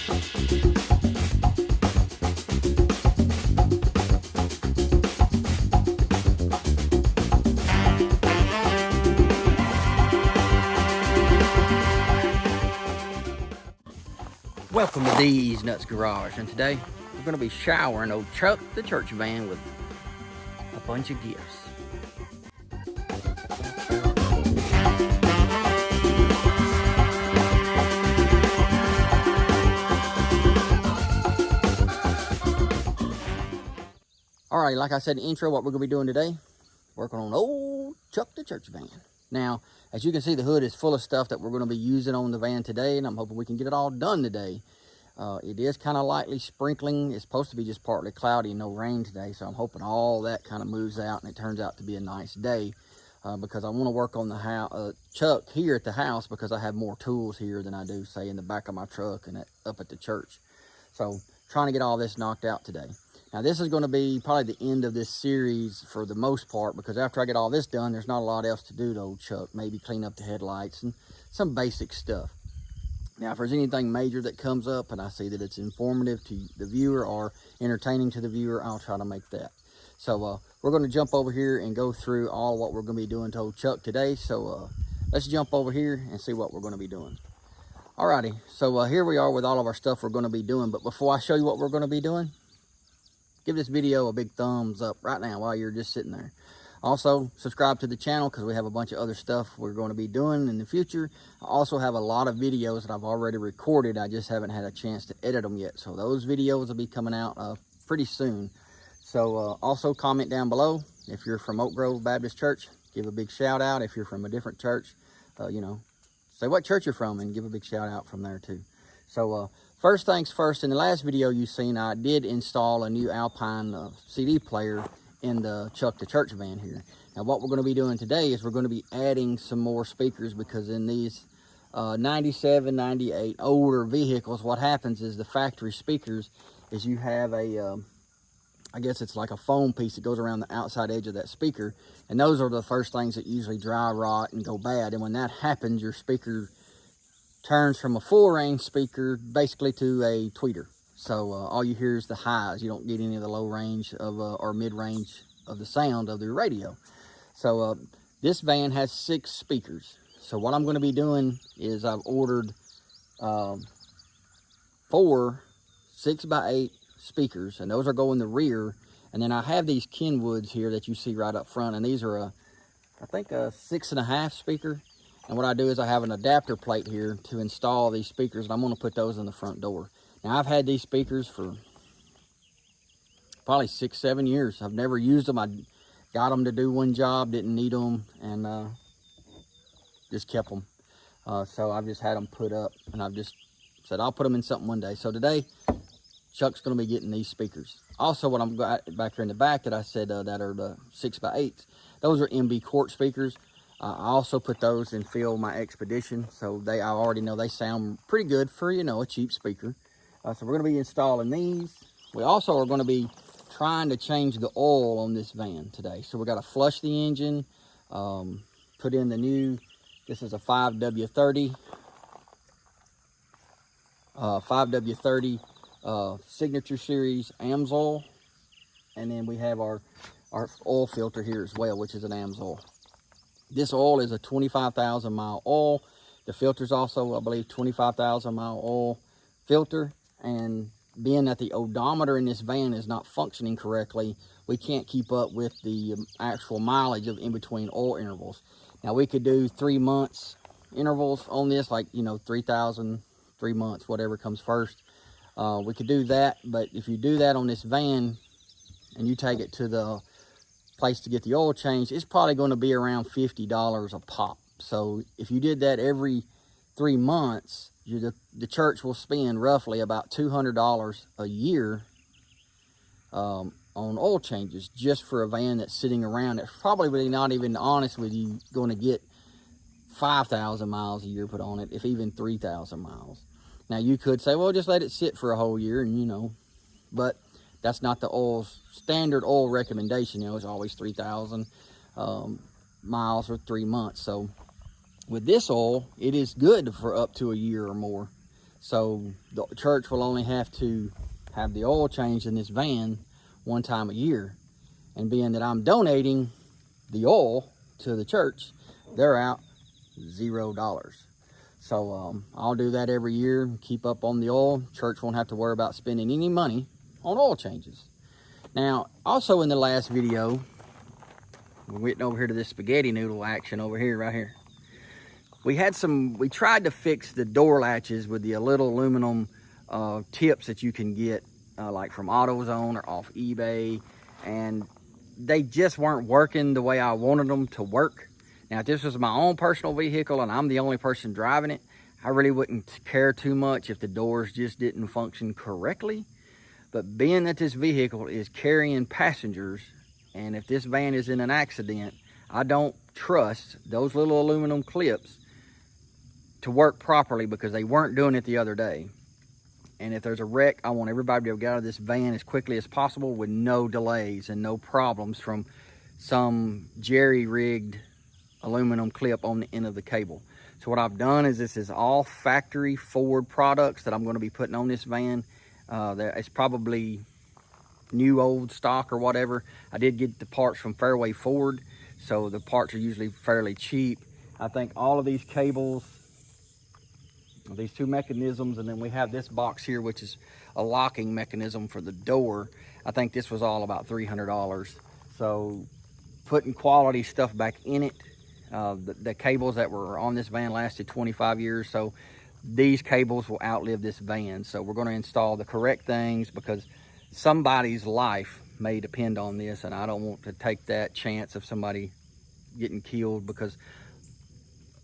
Welcome to Thez Nutz Garage, and today we're going to be showering old Chuck the church van with a bunch of gifts. Alright, like I said in the intro, what we're going to be doing today, working on old Chuck the church van. Now, as you can see, the hood is full of stuff that we're going to be using on the van today, and I'm hoping we can get it all done today. It is kind of lightly sprinkling. It's supposed to be just partly cloudy and no rain today, so I'm hoping all that kind of moves out and it turns out to be a nice day, because I want to work on the Chuck here at the house, because I have more tools here than I do, say, in the back of my truck and up at the church. So trying to get all this knocked out today. Now, this is going to be probably the end of this series for the most part, because after I get all this done, there's not a lot else to do to old Chuck. Maybe clean up the headlights and some basic stuff. Now, if there's anything major that comes up and I see that it's informative to the viewer or entertaining to the viewer, I'll try to make that. So we're going to jump over here and go through all what we're going to be doing to old Chuck today. So let's jump over here and see what we're going to be doing. Alrighty, so here we are with all of our stuff we're going to be doing. But before I show you what we're going to be doing, give this video a big thumbs up right now while you're just sitting there. Also, subscribe to the channel, because we have a bunch of other stuff we're going to be doing in the future. I also have a lot of videos that I've already recorded. I just haven't had a chance to edit them yet. So those videos will be coming out pretty soon. So also comment down below. If you're from Oak Grove Baptist Church, give a big shout out. If you're from a different church, you know, say what church you're from and give a big shout out from there too. So first things first, in the last video you seen, I did install a new Alpine CD player in the Chuck the church van here. Now what we're going to be doing today is we're going to be adding some more speakers, because in these 97, 98 older vehicles, what happens is the factory speakers is you have a, I guess it's like a foam piece that goes around the outside edge of that speaker, and those are the first things that usually dry rot and go bad. And when that happens, your speaker turns from a full range speaker basically to a tweeter. So all you hear is the highs. You don't get any of the low range of or mid range of the sound of the radio. So this van has 6 speakers. So what I'm going to be doing is I've ordered 4 6x8 speakers, and those are going in the rear. And then I have these Kenwoods here that you see right up front, and these are I think a 6.5 speaker. And what I do is I have an adapter plate here to install these speakers, and I'm going to put those in the front door. Now, I've had these speakers for probably 6-7 years. I've never used them. I got them to do one job, didn't need them, and just kept them. So I've just had them put up, and I've just said I'll put them in something one day. So today, Chuck's going to be getting these speakers. Also, what I'm got back here in the back that I said that are the 6x8s, those are MB Quart speakers. I also put those in Field My Expedition, so I already know they sound pretty good for, you know, a cheap speaker. So we're going to be installing these. We also are going to be trying to change the oil on this van today. So we got to flush the engine, put in the new, this is a 5W30, 5W30 Signature Series Amsoil. And then we have our oil filter here as well, which is an Amsoil. This oil is a 25,000 mile oil. The filter's also, I believe, 25,000 mile oil filter. And being that the odometer in this van is not functioning correctly, we can't keep up with the actual mileage of in between oil intervals. Now, we could do 3 months intervals on this, like, you know, 3,000, 3 months, whatever comes first. We could do that, but if you do that on this van and you take it to the place to get the oil changed, it's probably going to be around $50 a pop. So if you did that every 3 months, the church will spend roughly about $200 a year on oil changes just for a van that's sitting around. It's probably not even, honest with you, going to get 5,000 miles a year put on it, if even 3,000 miles. Now, you could say, well, just let it sit for a whole year, and, you know, but that's not the oil's standard oil recommendation. You know, it's always 3,000 miles or 3 months. So with this oil, it is good for up to a year or more. So the church will only have to have the oil changed in this van one time a year. And being that I'm donating the oil to the church, they're out $0. So I'll do that every year, keep up on the oil. Church won't have to worry about spending any money on oil changes. Now, also in the last video, we're getting over here to this spaghetti noodle action over here, right here. We tried to fix the door latches with the little aluminum tips that you can get like from AutoZone or off eBay, and they just weren't working the way I wanted them to work. Now, if this was my own personal vehicle and I'm the only person driving it, I really wouldn't care too much if the doors just didn't function correctly. But being that this vehicle is carrying passengers, and if this van is in an accident, I don't trust those little aluminum clips to work properly because they weren't doing it the other day. And if there's a wreck, I want everybody to be able to get out of this van as quickly as possible with no delays and no problems from some jerry-rigged aluminum clip on the end of the cable. So what I've done is, this is all factory Ford products that I'm going to be putting on this van. It's probably new old stock or whatever. I did get the parts from Fairway Ford, so the parts are usually fairly cheap. I think all of these cables, these two mechanisms, and then we have this box here, which is a locking mechanism for the door. I think this was all about $300. So putting quality stuff back in it. The cables that were on this van lasted 25 years, so these cables will outlive this van. So we're going to install the correct things because somebody's life may depend on this, and I don't want to take that chance of somebody getting killed because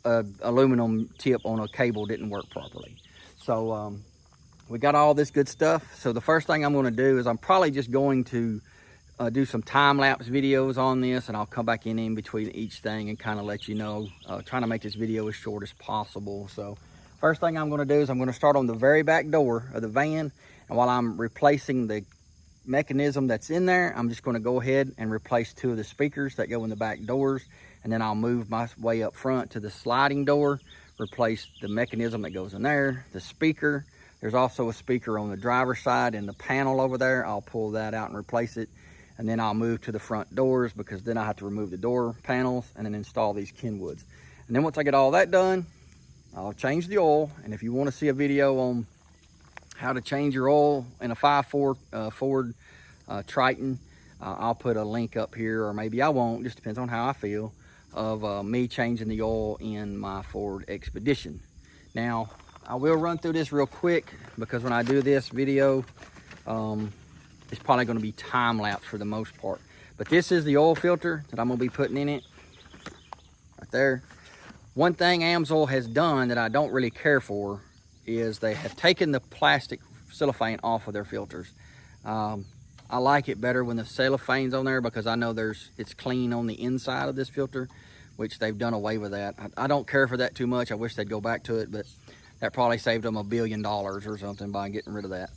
aluminum tip on a cable didn't work properly. So we got all this good stuff. So the first thing I'm going to do is I'm probably just going to do some time-lapse videos on this, and I'll come back in between each thing and kind of let you know, trying to make this video as short as possible. So first thing I'm going to do is I'm going to start on the very back door of the van, and while I'm replacing the mechanism that's in there, I'm just going to go ahead and replace two of the speakers that go in the back doors, and then I'll move my way up front to the sliding door, replace the mechanism that goes in there, the speaker. There's also a speaker on the driver's side and the panel over there. I'll pull that out and replace it. And then I'll move to the front doors because then I have to remove the door panels and then install these Kenwoods. And then once I get all that done, I'll change the oil. And if you want to see a video on how to change your oil in a 5.4 Ford Triton, I'll put a link up here, or maybe I won't, just depends on how I feel, of me changing the oil in my Ford Expedition. Now, I will run through this real quick because when I do this video, it's probably going to be time-lapse for the most part. But this is the oil filter that I'm going to be putting in it. Right there. One thing Amsoil has done that I don't really care for is they have taken the plastic cellophane off of their filters. I like it better when the cellophane's on there because I know it's clean on the inside of this filter, which they've done away with that. I don't care for that too much. I wish they'd go back to it, but that probably saved them $1 billion or something by getting rid of that.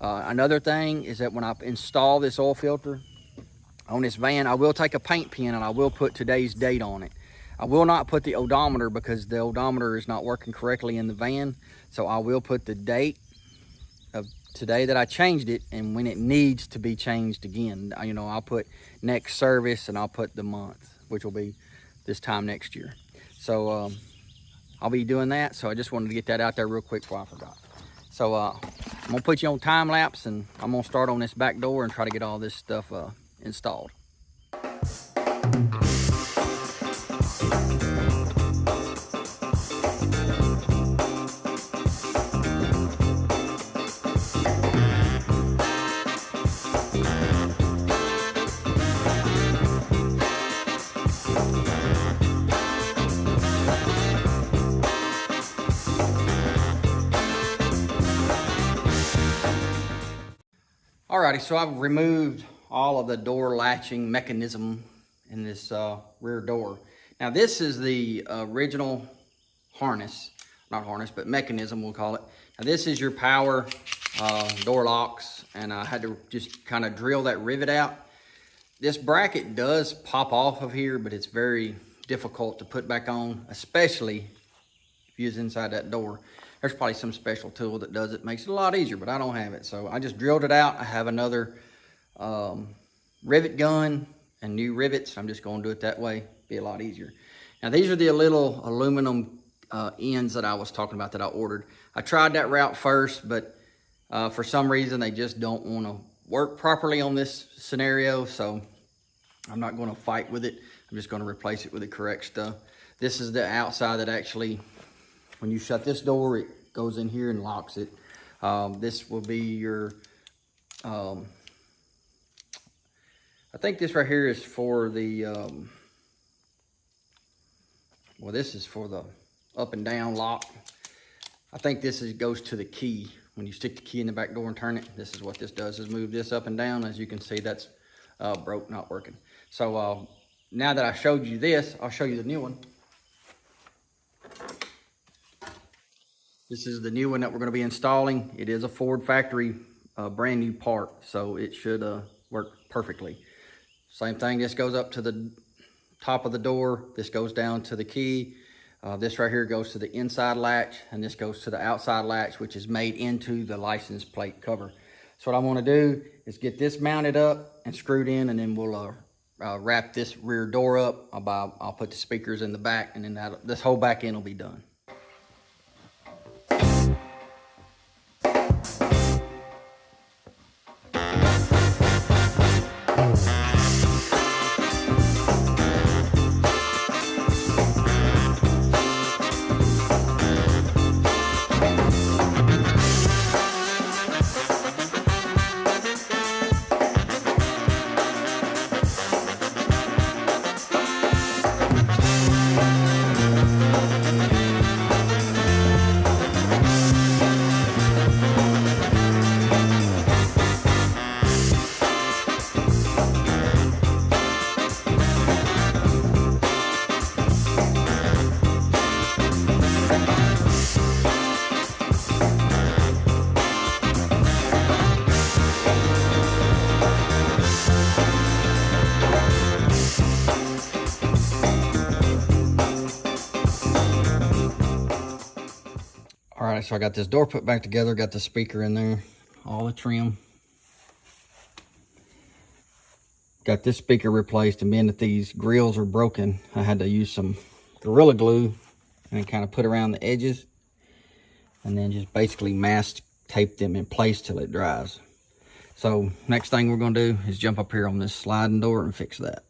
Another thing is that when I install this oil filter on this van, I will take a paint pen and I will put today's date on it. I will not put the odometer because the odometer is not working correctly in the van. So I will put the date of today that I changed it and when it needs to be changed again. You know, I'll put next service and I'll put the month, which will be this time next year. So I'll be doing that. So I just wanted to get that out there real quick before I forgot. So I'm gonna put you on time lapse and I'm gonna start on this back door and try to get all this stuff installed. Alrighty, so I've removed all of the door latching mechanism in this rear door. Now this is the original harness, not harness, but mechanism we'll call it. Now this is your power door locks, and I had to just kind of drill that rivet out. This bracket does pop off of here, but it's very difficult to put back on, especially if you was inside that door. There's probably some special tool that does it, makes it a lot easier, but I don't have it. So I just drilled it out. I have another rivet gun and new rivets. I'm just gonna do it that way, be a lot easier. Now these are the little aluminum ends that I was talking about that I ordered. I tried that route first, but for some reason they just don't wanna work properly on this scenario, so I'm not gonna fight with it. I'm just gonna replace it with the correct stuff. This is the outside that actually, when you shut this door, it goes in here and locks it. This will be your, I think this right here is for the, well, this is for the up and down lock. I think this goes to the key. When you stick the key in the back door and turn it, this is what this does, is move this up and down. As you can see, that's broke, not working. So now that I showed you this, I'll show you the new one. This is the new one that we're going to be installing. It is a Ford factory brand new part, so it should work perfectly. Same thing, this goes up to the top of the door. This goes down to the key. This right here goes to the inside latch, and this goes to the outside latch, which is made into the license plate cover. So what I want to do is get this mounted up and screwed in, and then we'll wrap this rear door up. I'll put the speakers in the back, and then this whole back end will be done. All right, so I got this door put back together, got the speaker in there, all the trim. Got this speaker replaced, and being that these grills are broken, I had to use some Gorilla Glue and kind of put around the edges, and then just basically mask tape them in place till it dries. So next thing we're gonna do is jump up here on this sliding door and fix that.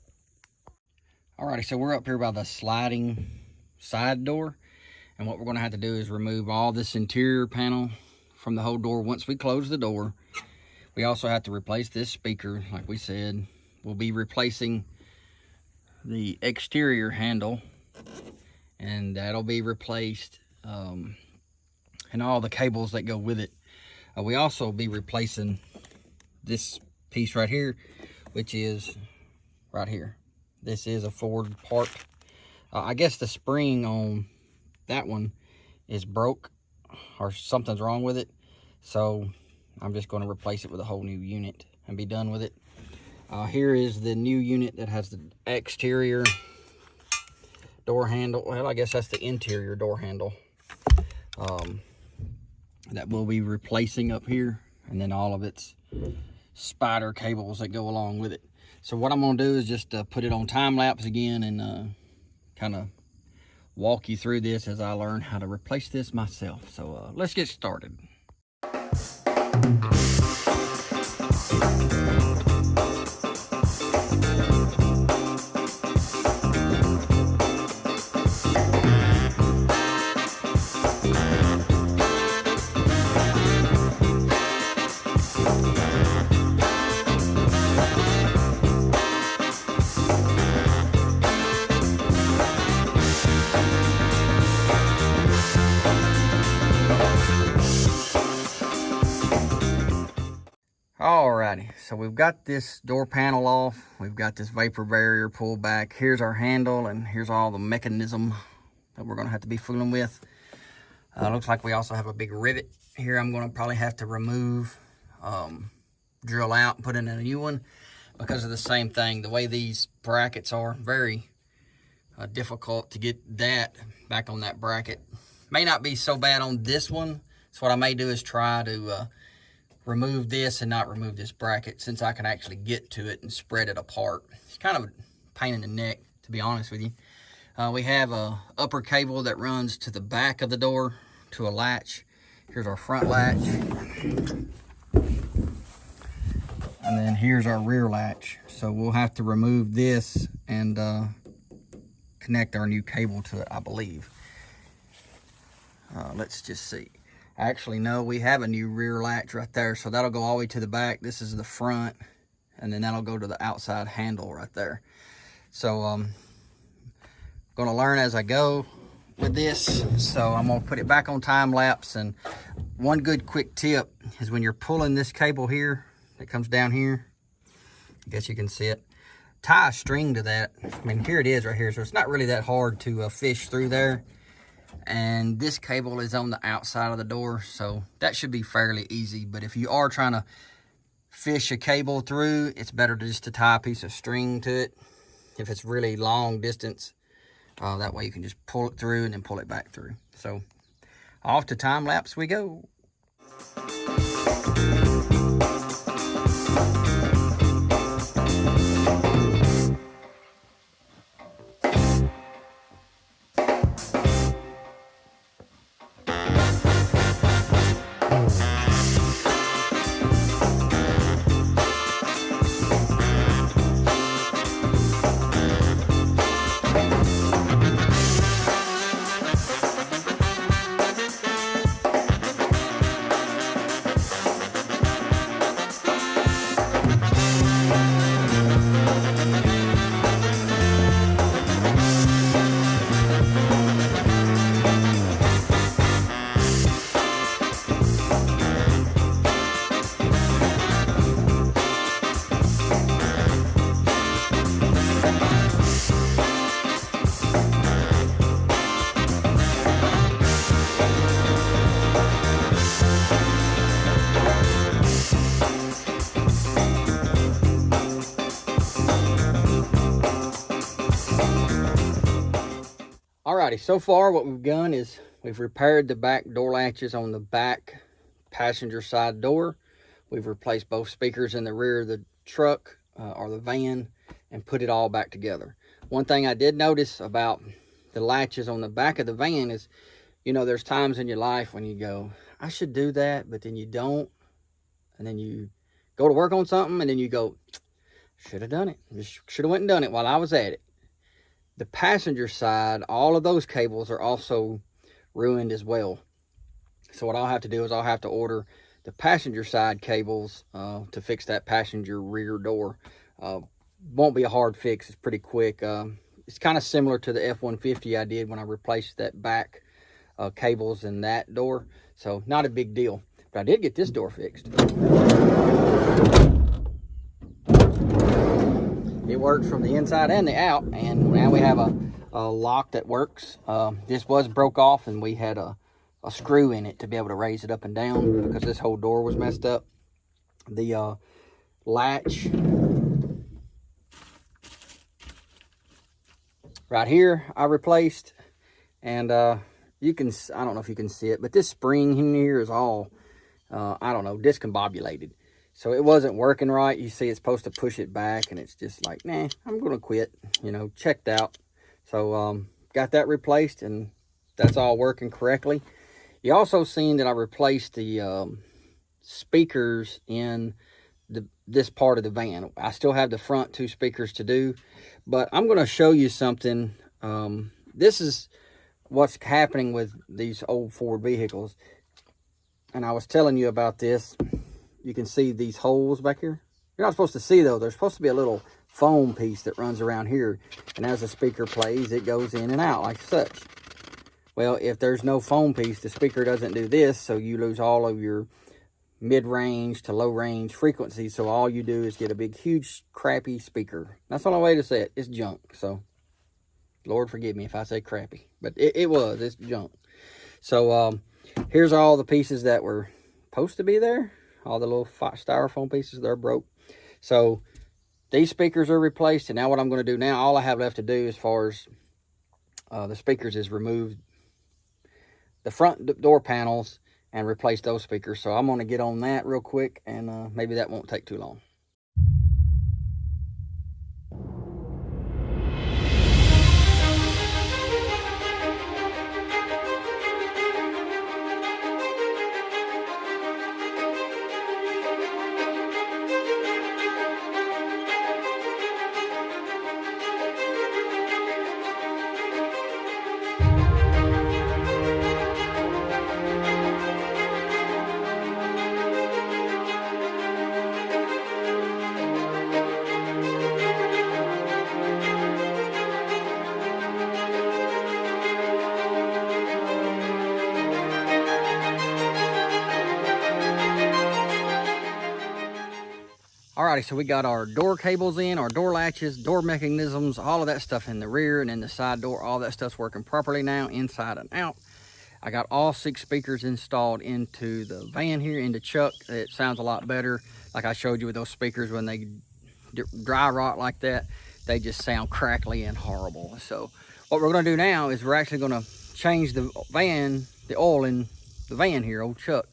Alrighty, so we're up here by the sliding side door. And what we're going to have to do is remove all this interior panel from the whole door once we close the door. We also have to replace this speaker, like we said. We'll be replacing the exterior handle, and that'll be replaced, and all the cables that go with it. We also will be replacing this piece right here, which is right here. This is a Ford part. I guess the spring on that one is broke, or something's wrong with it, so I'm just going to replace it with a whole new unit and be done with it. Here is the new unit that has the exterior door handle. Well, I guess that's the interior door handle that we'll be replacing up here, and then all of its spider cables that go along with it. So what I'm going to do is just put it on time lapse again and kind of walk you through this as I learn how to replace this myself. So let's get started. Alrighty, so we've got this door panel off. We've got this vapor barrier pulled back. Here's our handle, and here's all the mechanism that we're gonna have to be fooling with. Looks like we also have a big rivet here. I'm gonna probably have to remove, drill out, and put in a new one because of the same thing. The way these brackets are, very difficult to get that back on that bracket May not be so bad on this one. So what I may do is try to remove this and not remove this bracket, since I can actually get to it and spread it apart. It's kind of a pain in the neck, to be honest with you. We have a upper cable that runs to the back of the door to a latch. Here's our front latch. And then here's our rear latch. So we'll have to remove this and connect our new cable to it, I believe. Let's just see. Actually, no, we have a new rear latch right there. So that'll go all the way to the back. This is the front. And then that'll go to the outside handle right there. So I'm going to learn as I go with this. So I'm going to put it back on time lapse. And one good quick tip is when you're pulling this cable here, that comes down here, I guess you can see it, tie a string to that. I mean, here it is right here, so it's not really that hard to fish through there. And this cable is on the outside of the door, so that should be fairly easy. But if you are trying to fish a cable through, it's better just to tie a piece of string to it if it's really long distance. That way you can just pull it through and then pull it back through. So off to time lapse we go. Alrighty, so far what we've done is we've repaired the back door latches on the back passenger side door. We've replaced both speakers in the rear of the truck or the van and put it all back together. One thing I did notice about the latches on the back of the van is, you know, there's times in your life when you go, I should do that, but then you don't. And then you go to work on something and then you go, should have done it. Just should have went and done it while I was at it. The passenger side, all of those cables are also ruined as well. So what I'll have to do is I'll have to order the passenger side cables to fix that passenger rear door. Won't be a hard fix. It's pretty quick. It's kind of similar to the F-150 I did when I replaced that back cables in that door. So not a big deal. But I did get this door fixed. It works from the inside and the out, and now we have a lock that works. This was broke off, and we had a screw in it to be able to raise it up and down because this whole door was messed up. The latch right here I replaced, and you can, I don't know if you can see it, but this spring in here is all I don't know, discombobulated. So it wasn't working right. You see it's supposed to push it back, and it's just like, nah, I'm going to quit, you know, checked out. So got that replaced, and that's all working correctly. You also seen that I replaced the speakers in this part of the van. I still have the front two speakers to do, but I'm going to show you something. This is what's happening with these old Ford vehicles. And I was telling you about this. You can see these holes back here. You're not supposed to see those. There's supposed to be a little foam piece that runs around here. And as the speaker plays, it goes in and out like such. Well, if there's no foam piece, the speaker doesn't do this. So you lose all of your mid-range to low-range frequencies. So all you do is get a big, huge, crappy speaker. That's the only way to say it. It's junk. So Lord forgive me if I say crappy. But it's junk. So here's all the pieces that were supposed to be there. All the little styrofoam pieces, they're broke. So these speakers are replaced. And now what I'm going to do now, all I have left to do as far as the speakers is remove the front door panels and replace those speakers. So I'm gonna get on that real quick, and maybe that won't take too long. Alrighty, so we got our door cables in, our door latches, door mechanisms, all of that stuff in the rear and in the side door. All that stuff's working properly now, inside and out. I got all 6 speakers installed into the van here, into Chuck. It sounds a lot better. Like I showed you with those speakers, when they dry rot like that, they just sound crackly and horrible. So what we're gonna do now is we're actually gonna change the oil in the van here, old Chuck.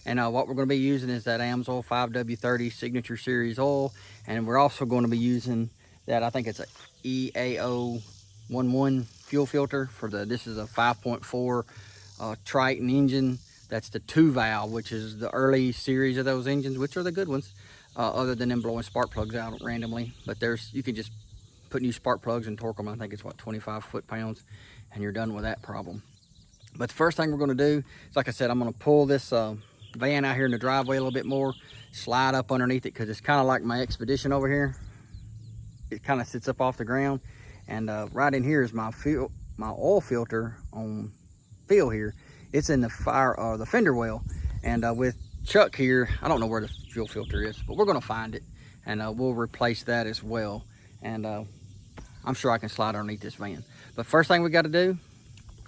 And what we're going to be using is that Amsoil 5W30 Signature Series oil. And we're also going to be using that, I think it's a EAO11 fuel filter for this is a 5.4 Triton engine. That's the 2 valve, which is the early series of those engines, which are the good ones, other than them blowing spark plugs out randomly. But you can just put new spark plugs and torque them. I think it's what, 25 foot-pounds, and you're done with that problem. But the first thing we're going to do is, like I said, I'm going to pull this van out here in the driveway a little bit more, slide up underneath it, because it's kind of like my Expedition over here. It kind of sits up off the ground, and right in here is my oil filter on fill here. It's in the the fender well, and with Chuck here, I don't know where the fuel filter is, but we're going to find it, and we'll replace that as well. And I'm sure I can slide underneath this van. But first thing we got to do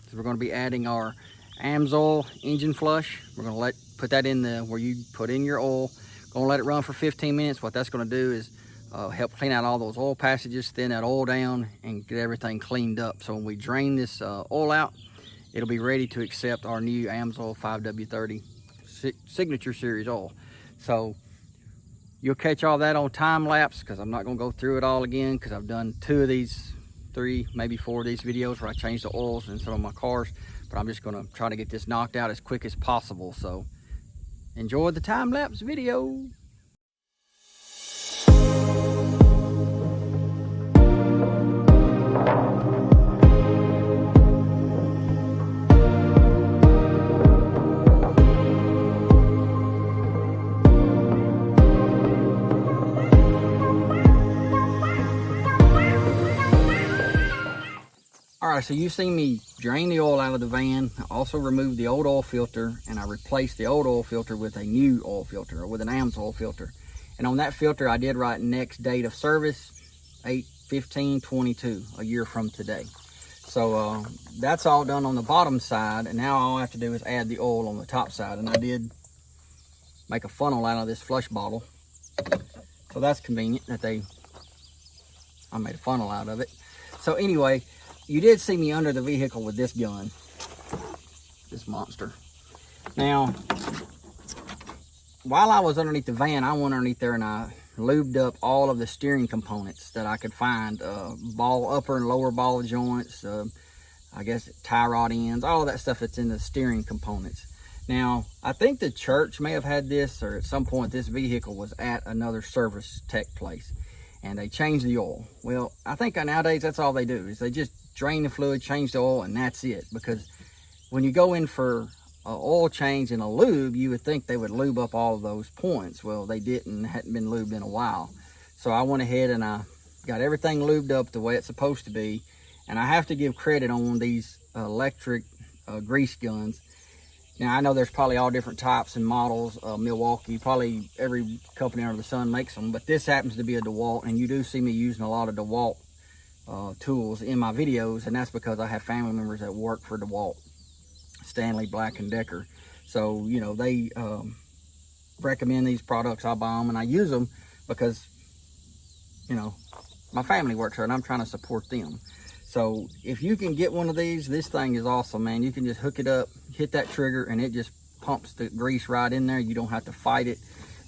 is we're going to be adding our Amsoil engine flush. We're going to put that in where you put in your oil. Going to let it run for 15 minutes. What that's going to do is help clean out all those oil passages, thin that oil down, and get everything cleaned up. So when we drain this oil out, it'll be ready to accept our new Amsoil 5W30 Signature Series oil. So you'll catch all that on time lapse, because I'm not going to go through it all again, because I've done 2 of these, 3, maybe 4 of these videos where I changed the oils in some of my cars. But I'm just going to try to get this knocked out as quick as possible. So enjoy the time-lapse video. Alright, so you've seen me drain the oil out of the van. I also removed the old oil filter, and I replaced the old oil filter with a new oil filter, or with an Amsoil filter. And on that filter, I did write next date of service, 8/15/22, a year from today. So that's all done on the bottom side, and now all I have to do is add the oil on the top side. And I did make a funnel out of this flush bottle. So that's convenient that I made a funnel out of it. So anyway, you did see me under the vehicle with this gun, this monster. Now, while I was underneath the van, I went underneath there and I lubed up all of the steering components that I could find. Upper and lower ball joints, I guess tie rod ends, all of that stuff that's in the steering components. Now, I think the church may have had this, or at some point this vehicle was at another service tech place, and they changed the oil. Well, I think nowadays that's all they do, is they just drain the fluid, change the oil, and that's it. Because when you go in for an oil change and a lube, you would think they would lube up all of those points. Well, they didn't, hadn't been lubed in a while. So I went ahead and I got everything lubed up the way it's supposed to be. And I have to give credit on these electric grease guns. Now, I know there's probably all different types and models. Milwaukee, probably every company under the sun makes them, but this happens to be a DeWalt, and you do see me using a lot of DeWalt tools in my videos, and that's because I have family members that work for DeWalt, Stanley, Black & Decker. So, you know, they recommend these products. I buy them and I use them because, you know, my family works there and I'm trying to support them. So if you can get one of these, this thing is awesome, man. You can just hook it up, hit that trigger, and it just pumps the grease right in there. You don't have to fight it.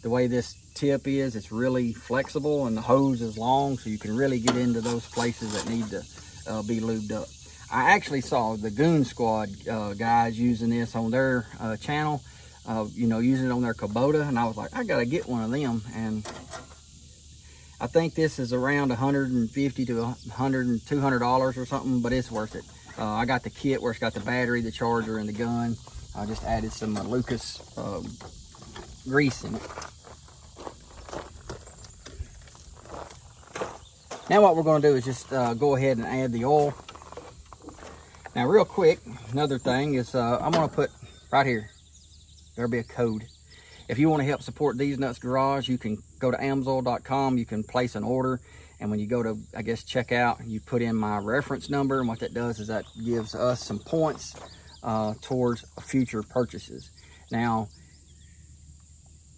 The way this tip is, it's really flexible, and the hose is long, so you can really get into those places that need to be lubed up. I actually saw the Goon Squad guys using this on their channel, you know, using it on their Kubota, and I was like, I gotta get one of them. And I think this is around $150 to $200 or something, but it's worth it. I got the kit where it's got the battery, the charger, and the gun. I just added some Lucas grease in it. Now what we're going to do is just go ahead and add the oil. Now real quick, another thing is I'm going to put right here, there'll be a code. If you want to help support Thez Nutz Garage, you can go to Amsoil.com, you can place an order, and when you go to, I guess, checkout, you put in my reference number, and what that does is that gives us some points towards future purchases. Now,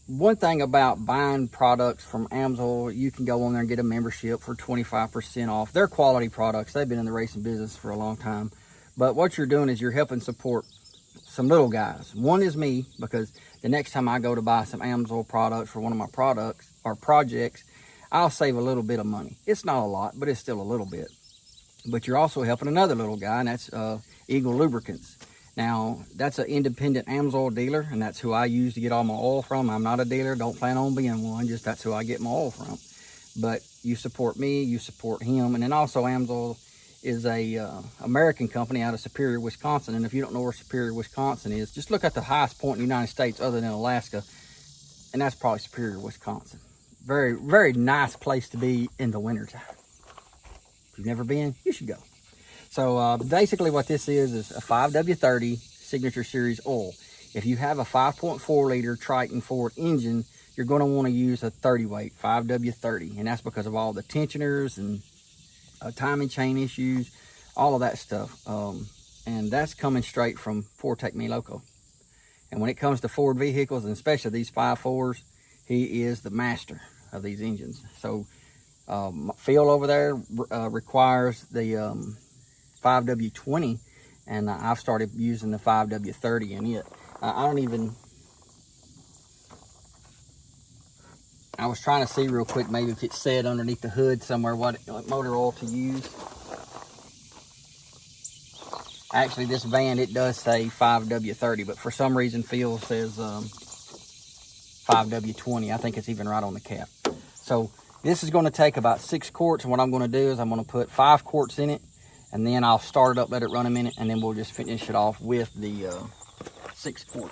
one thing about buying products from Amsoil, you can go on there and get a membership for 25% off. They're quality products. They've been in the racing business for a long time. But what you're doing is you're helping support some little guys. One is me, because the next time I go to buy some Amsoil products for one of my products or projects, I'll save a little bit of money. It's not a lot, but it's still a little bit. But you're also helping another little guy, and that's Eagle Lubricants. Now, that's an independent Amsoil dealer, and that's who I use to get all my oil from. I'm not a dealer, don't plan on being one, just that's who I get my oil from. But you support me, you support him, and then also Amsoil is a American company out of Superior, Wisconsin. And if you don't know where Superior, Wisconsin is, just look at the highest point in the United States other than Alaska, and that's probably Superior, Wisconsin. Very, very nice place to be in the wintertime. If you've never been, you should go. So basically what this is a 5W30 Signature Series oil. If you have a 5.4 liter Triton Ford engine, you're going to want to use a 30 weight 5W30, and that's because of all the tensioners and timing chain issues, all of that stuff. And that's coming straight from Ford Take Me Loco. And when it comes to Ford vehicles, and especially these 5.4s, he is the master of these engines. So Phil over there requires the 5W20, and I've started using the 5W30 in it. I was trying to see real quick, maybe if it said underneath the hood somewhere what motor oil to use. Actually, this van, it does say 5W30, but for some reason Phil says 5W20. I think it's even right on the cap. So this is going to take about 6 quarts, and what I'm going to do is I'm going to put 5 quarts in it, and then I'll start it up, let it run a minute, and then we'll just finish it off with the 6 quart.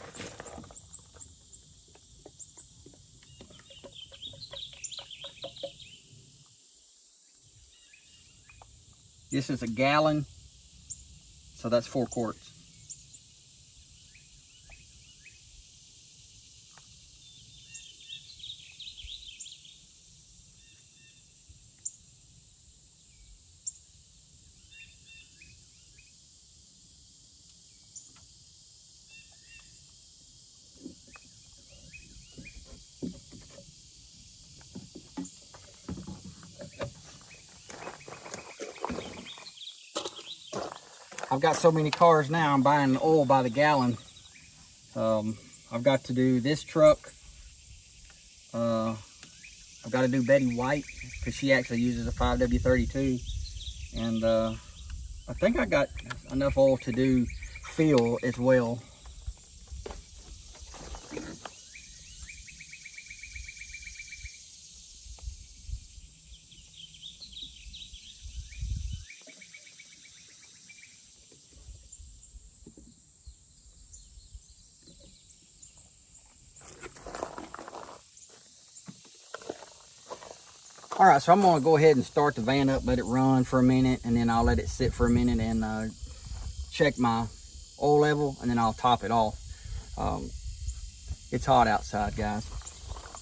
This is a gallon, so that's 4 quarts. I've got so many cars now, I'm buying oil by the gallon. I've got to do this truck. I've got to do Betty White, because she actually uses a 5W32. And I think I got enough oil to do Phil as well. All right, so I'm gonna go ahead and start the van up, let it run for a minute, and then I'll let it sit for a minute and check my oil level, and then I'll top it off. It's hot outside, guys.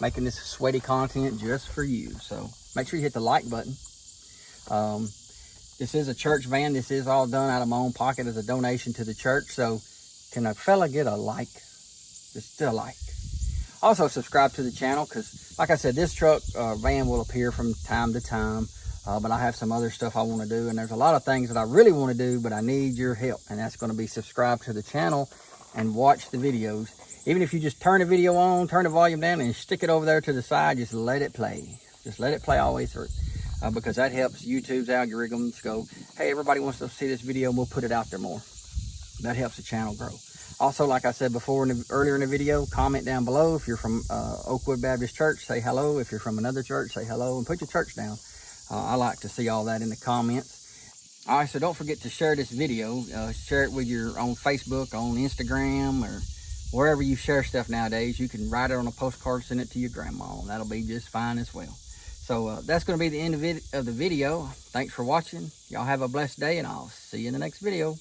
Making this sweaty content just for you. So make sure you hit the like button. This is a church van. This is all done out of my own pocket as a donation to the church. So can a fella get a like? Just a like. Also subscribe to the channel, because like I said, this truck van will appear from time to time. but I have some other stuff I want to do, and there's a lot of things that I really want to do, but I need your help, and that's going to be subscribe to the channel and watch the videos. Even if you just turn the video on, turn the volume down, and stick it over there to the side, just let it play. Just let it play all the way through, because that helps YouTube's algorithms go, hey, everybody wants to see this video, and we'll put it out there more. That helps the channel grow. Also, like I said before, earlier in the video, comment down below. If you're from Oakwood Baptist Church, say hello. If you're from another church, say hello, and put your church down. I like to see all that in the comments. All right, so don't forget to share this video. Share it with on Facebook, on Instagram, or wherever you share stuff nowadays. You can write it on a postcard, send it to your grandma, and that'll be just fine as well. So that's going to be the end of the video. Thanks for watching. Y'all have a blessed day, and I'll see you in the next video.